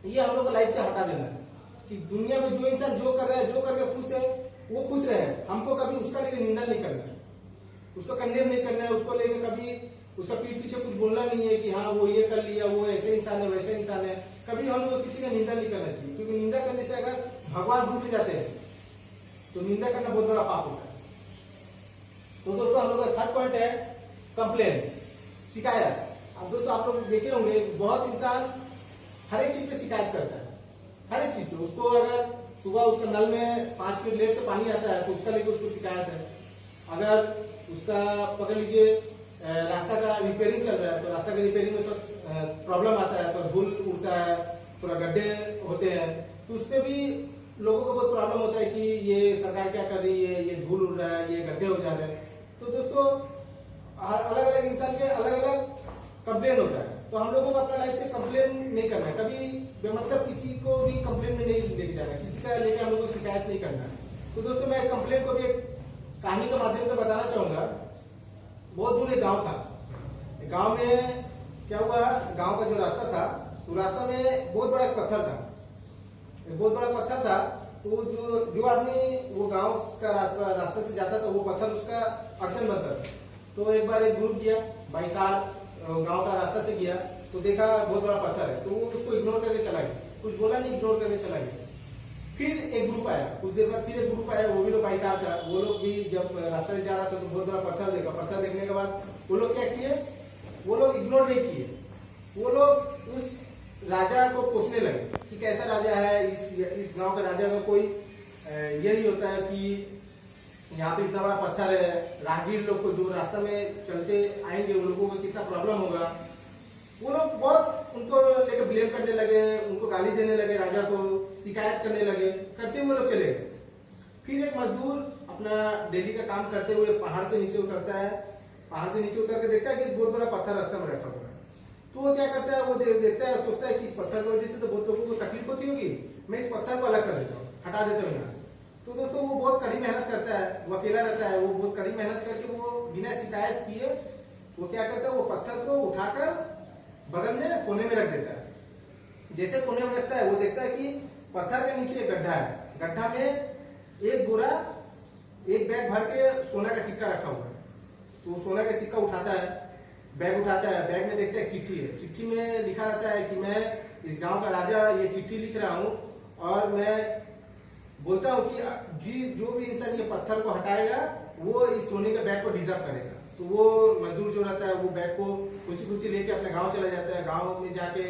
ये हम लोग को लाइफ से हटा देना है। कि दुनिया में जो इंसान जो कर रहा है, जो करके खुश है, वो खुश रहे। हमको कभी उसका लेकर निंदा नहीं करना है, उसको कंडेम नहीं करना है, उसको लेकर कभी उसका पीठ पीछे कुछ बोलना नहीं है कि हाँ वो ये कर लिया, वो ऐसे इंसान है वैसे इंसान है। कभी हम लोग किसी का निंदा नहीं करना चाहिए, क्योंकि निंदा करने से अगर भगवान रूठ जाते हैं तो निंदा करना बहुत बड़ा पाप होता है। तो दोस्तों हम लोग का थर्ड पॉइंट है कंप्लेन, शिकायत। अब दोस्तों आप लोग देखे होंगे बहुत इंसान हर एक चीज पे शिकायत करता है, हर एक चीज पे। उसको अगर सुबह उसका नल में 5 मिनट लेट से पानी आता है तो उसका लेकर उसको शिकायत है। अगर उसका पकड़ लीजिए रास्ता का रिपेयरिंग चल रहा है, तो रास्ता के रिपेयरिंग में तो प्रॉब्लम आता है, तो धूल उड़ता है, थोड़ा गड्ढे होते हैं, तो उसपे भी लोगों को बहुत प्रॉब्लम होता है कि ये सरकार क्या कर रही है, ये धूल उड़ रहा है, ये गड्ढे हो जा रहे हैं। तो दोस्तों अलग अलग इंसान के अलग अलग कंप्लेन होता है। तो हम लोगों को अपना लाइफ से कंप्लेन नहीं करना है, कभी बेमतलब किसी को भी कंप्लेन में नहीं लेके जाना है, किसी का लेके हम लोगों को शिकायत नहीं करना है। तो दोस्तों मैं कंप्लेन को भी एक कहानी के माध्यम से बताना चाहूंगा। बहुत दूर एक गांव था। गांव में क्या हुआ, गांव का जो रास्ता था, तो रास्ता में बहुत बड़ा पत्थर था, बहुत बड़ा पत्थर था। तो जो आदमी वो गांव का रास्ता से जाता था, वो पत्थर उसका अड़चन बनता था। तो एक बार एक ग्रुप गया बाई कार, गांव का रास्ता से गया, तो देखा बहुत बड़ा पत्थर है, तो वो उसको इग्नोर करके चला गया, कुछ बोला नहीं, इग्नोर करके चला गया। फिर एक ग्रुप आया, कुछ देर बाद फिर एक ग्रुप आया, वो भी लोग बाई कार था। वो लोग भी जब रास्ता से जा रहा था तो बहुत बड़ा पत्थर देखा। पत्थर देखने के बाद वो लोग क्या किए, वो लोग इग्नोर नहीं किए, वो लोग उस राजा को पूछने लगे कि कैसा राजा है, इस गांव के राजा का कोई ये नहीं होता है कि यहाँ पे इतना बड़ा पत्थर है, राहगीर लोग को जो रास्ता में चलते आएंगे उन लोगों को कितना प्रॉब्लम होगा। वो लोग बहुत उनको लेकर ब्लेम करने लगे, उनको गाली देने लगे, राजा को शिकायत करने लगे, करते हुए लोग चले गए। फिर एक मजदूर अपना डेली का काम करते हुए पहाड़ से नीचे उतरता है। पहाड़ से नीचे उतर के देखता है कि बहुत बड़ा पत्थर रास्ता में रखा हुआ है। तो वो क्या करता है, वो देखता है, सोचता है कि इस पत्थर की वजह से तो बहुत लोगों को तकलीफ होती होगी, मैं इस पत्थर को अलग कर देता हूँ, हटा देता हूँ यहाँ से। तो दोस्तों वो बहुत कड़ी मेहनत करता है, वो अकेला रहता है, वो बहुत कड़ी मेहनत करके वो बिना शिकायत किए वो क्या करता है, वो पत्थर को उठाकर बगल में कोने में रख देता है। जैसे कोने में रखता है वो देखता है कि पत्थर के नीचे एक गड्ढा है, गड्ढा में एक बोरा, एक बैग भर के सोना का सिक्का रखा हुआ है। तो सोना का सिक्का उठाता है, बैग उठाता है, बैग में देखता है एक चिट्ठी है। चिट्ठी में लिखा रहता है कि मैं इस गांव का राजा ये चिट्ठी लिख रहा हूँ और मैं बोलता हूँ कि जो भी इंसान ये पत्थर को हटाएगा वो इस सोने के बैग को डिजर्व करेगा। तो वो मजदूर जो रहता है वो बैग को खुशी खुशी लेके अपने गांव चला जाता है। गांव में जाके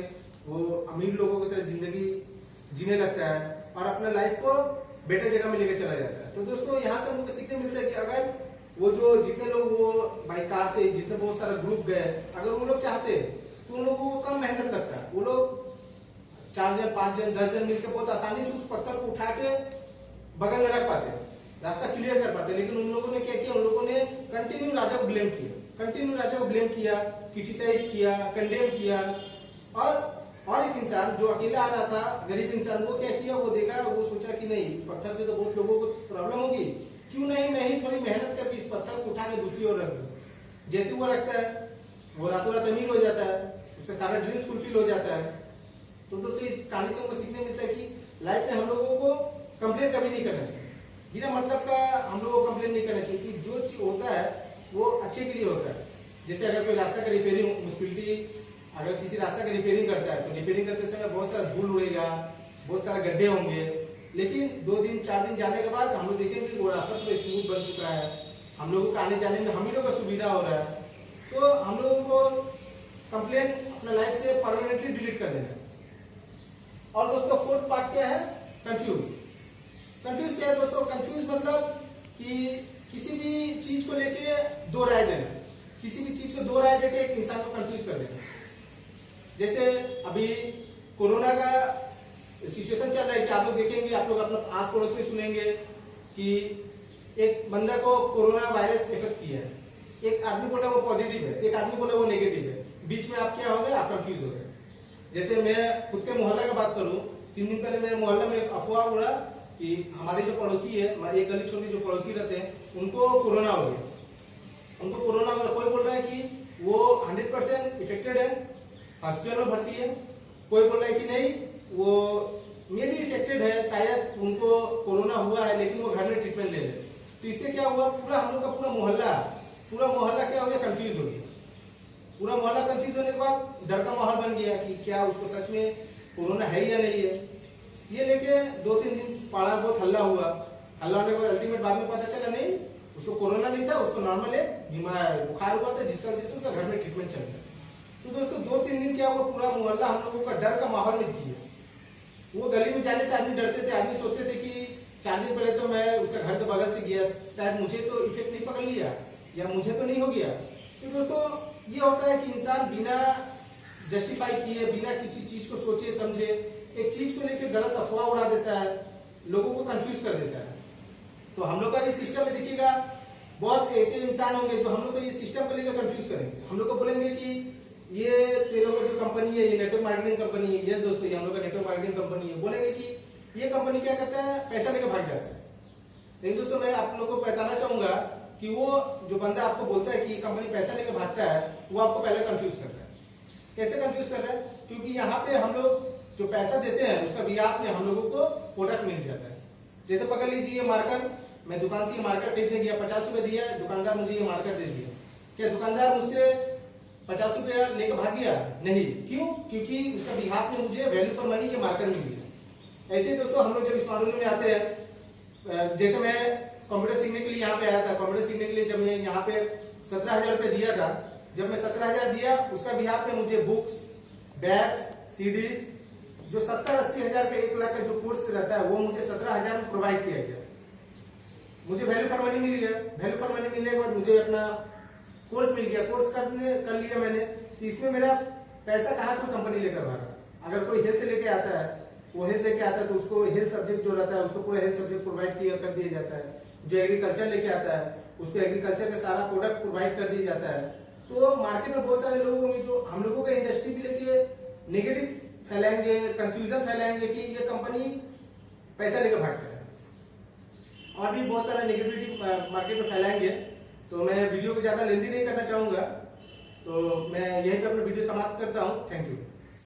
वो अमीर लोगों की तरह जिंदगी जीने लगता है और अपने लाइफ को बेटर जगह में लेके चला जाता है। तो दोस्तों यहाँ से हमको सीखने मिलता है कि अगर वो जो जितने लोग वो बाई कार से जितने बहुत सारा ग्रुप गए, अगर वो लोग चाहते तो उन लोगों को कम मेहनत लगता है। वो लोग 4 जन 5 जन 10 जन मिलकर बहुत आसानी से उस पत्थर को उठा के बगल में रख पाते, रास्ता क्लियर कर पाते। लेकिन उन लोगों ने क्या किया, उन लोगों ने कंटिन्यू राजा को ब्लेम किया, कंटिन्यू राजा को ब्लेम किया, क्रिटिसाइज किया, कंडेम किया। और एक इंसान जो अकेला आ रहा था, गरीब इंसान, वो क्या किया, वो देखा, वो सोचा कि नहीं पत्थर से तो बहुत लोगों को प्रॉब्लम होगी, क्यों नहीं मैं ही थोड़ी मेहनत करके इस पत्थर को उठा के दूसरी ओर रख दूं। जैसे वो रखता है वो रातों रात अमीर हो जाता है, उसका सारा ड्रीम फुलफिल हो जाता है। तो दोस्तों इस कहानी से हमको सीखने मिलता है कि लाइफ में हम लोगों को कंप्लेन कभी नहीं करना चाहिए, बिना मतलब का हम लोगों को कंप्लेन नहीं करना चाहिए कि जो चीज होता है वो अच्छे के लिए होता है। जैसे अगर कोई रास्ता का रिपेयरिंग मुस्पिलिटी, अगर किसी रास्ता का रिपेयरिंग करता है तो रिपेयरिंग करते समय बहुत सारा धूल उड़ेगा, बहुत सारे गड्ढे होंगे, लेकिन 2 दिन 4 दिन जाने के बाद हम लोग देखेंगे कि वो रास्ता पूरा स्मूथ बन चुका है, हम लोगों को आने जाने में हम ही लोग का सुविधा हो रहा है। तो हम लोगों को कंप्लेन अपना लाइफ से परमानेंटली डिलीट कर देना है। और दोस्तों फोर्थ पार्ट क्या है, कंफ्यूज। कंफ्यूज क्या है दोस्तों, कंफ्यूज मतलब कि किसी भी चीज को लेके 2 राय देना, किसी भी चीज को 2 राय देके एक इंसान को कंफ्यूज कर देना। जैसे अभी कोरोना का सिचुएशन चल रहा है कि आप लोग देखेंगे, आप लोग अपने आस पड़ोस में सुनेंगे कि एक बंदा को कोरोना वायरस इफेक्ट किया है, एक आदमी बोला वो पॉजिटिव है, एक आदमी बोला वो नेगेटिव है। बीच में आप क्या हो गए, आप कंफ्यूज हो गए। जैसे मैं खुद के मोहल्ला की बात करूं, 3 दिन पहले मेरे मोहल्ला में एक अफवाह उड़ा कि हमारे जो पड़ोसी है, एक गली छोटी जो पड़ोसी रहते हैं, उनको कोरोना हो गया, उनको कोरोना हो गया। कोई बोल रहा है कि वो 100% इफेक्टेड है, हॉस्पिटल में भर्ती है, कोई बोल रहा है कि नहीं वो मे भी इफेक्टेड है, शायद उनको कोरोना हुआ है लेकिन वो घर में ट्रीटमेंट ले रहे। तो इससे क्या हुआ, पूरा हम लोग का पूरा मोहल्ला क्या हो गया, कंफ्यूज हो गया। पूरा मोहल्ला कंफ्यूज होने के बाद डर का माहौल बन गया कि क्या उसको सच में कोरोना है या नहीं है। ये लेके 2-3 दिन पाड़ा बहुत हल्ला हुआ, हल्ला होने के बाद अल्टीमेट बाद में पता चला नहीं उसको कोरोना नहीं था, उसको नॉर्मल एक बीमार बुखार हुआ था जिसका वजह से उसका घर में ट्रीटमेंट चल रहा। तो दोस्तों 2-3 दिन क्या हुआ, पूरा मोहल्ला हम लोगों का डर का माहौल में दिया। वो गली में जाने से आदमी डरते थे, आदमी सोचते थे कि 4 दिन पहले तो मैं उसका घर के बगल से गया, शायद मुझे तो इफेक्ट नहीं पकड़ लिया या मुझे तो नहीं हो गया। तो दोस्तों ये होता है कि इंसान बिना जस्टिफाई किए, बिना किसी चीज को सोचे समझे एक चीज को लेकर गलत अफवाह उड़ा देता है, लोगों को कंफ्यूज कर देता है। तो हम लोग का भी सिस्टम में देखिएगा, बहुत एक इंसान होंगे जो हम लोग को ये सिस्टम को लेकर कंफ्यूज करेंगे। हम लोग को बोलेंगे कि ये तेरे का जो कंपनी है, ये नेटवर्क मार्केटिंग कंपनी है। यस दोस्तों, ये हम लोग का नेटवर्क मार्केटिंग कंपनी है। बोलेंगे कि ये कंपनी क्या करता है, पैसा लेकर भाग जाता है। लेकिन दोस्तों मैं आप लोगों को बताना चाहूंगा कि वो जो बंदा आपको बोलता है कि कंपनी पैसा लेकर भागता है, वो आपको पहले कंफ्यूज कर रहा है। कैसे कंफ्यूज कर रहा है, क्योंकि यहाँ पे हम लोग जो पैसा देते हैं उसका ब्याज में हम लोगों को प्रोडक्ट मिल जाता है। जैसे पकड़ लीजिए ये मार्कर, मैं दुकान से ये मार्कर खरीदने गया, 50 रुपए दिया, दुकानदार मुझे ये मार्कर दे दिया। क्या दुकानदार मुझसे 50 रुपया लेकर भाग गया? नहीं। क्यों? क्योंकि उसका बिहाफ में मुझे वैल्यू फॉर मनी ये मार्कर मिल गया। ऐसे ही दोस्तों हम लोग जब स्मार्ट में आते हैं, जैसे मैं कंप्यूटर सीखने के लिए यहाँ पे आया था, कंप्यूटर सीखने के लिए जब मैं यहाँ पे 17,000 रुपए दिया था, जब मैं 17,000 दिया उसका बिहाफ में मुझे बुक्स, बैग्स, सीडीज, जो 70-80 हजार का 1 लाख का जो कोर्स रहता है वो मुझे 17,000 में प्रोवाइड किया गया। मुझे वैल्यू फॉर मनी मिल गया। वैल्यू फॉर मनी मिलने के बाद मुझे अपना कोर्स मिल गया, कोर्स कर लिया मैंने। तो इसमें मेरा पैसा कहाँ कोई कंपनी लेकर भागा। अगर कोई हेल्थ लेके आता है, वो हेल्थ लेके आता है तो उसको हेल्थ सब्जेक्ट जो रहता है उसको पूरा हेल्थ सब्जेक्ट प्रोवाइड किया कर दिया जाता है। जो एग्रीकल्चर लेके आता है उसको एग्रीकल्चर का सारा प्रोडक्ट प्रोवाइड कर दिया जाता है। तो मार्केट में बहुत सारे लोग होंगे जो हम लोगों का इंडस्ट्री भी लेके नेगेटिव फैलाएंगे, कंफ्यूजन फैलाएंगे कि ये कंपनी पैसा लेकर भागता है, और भी बहुत सारा नेगेटिविटी मार्केट में फैलाएंगे। तो मैं वीडियो को ज्यादा लेंदी नहीं करना चाहूंगा। तो मैं यहीं पे अपना वीडियो समाप्त करता हूँ। Thank you.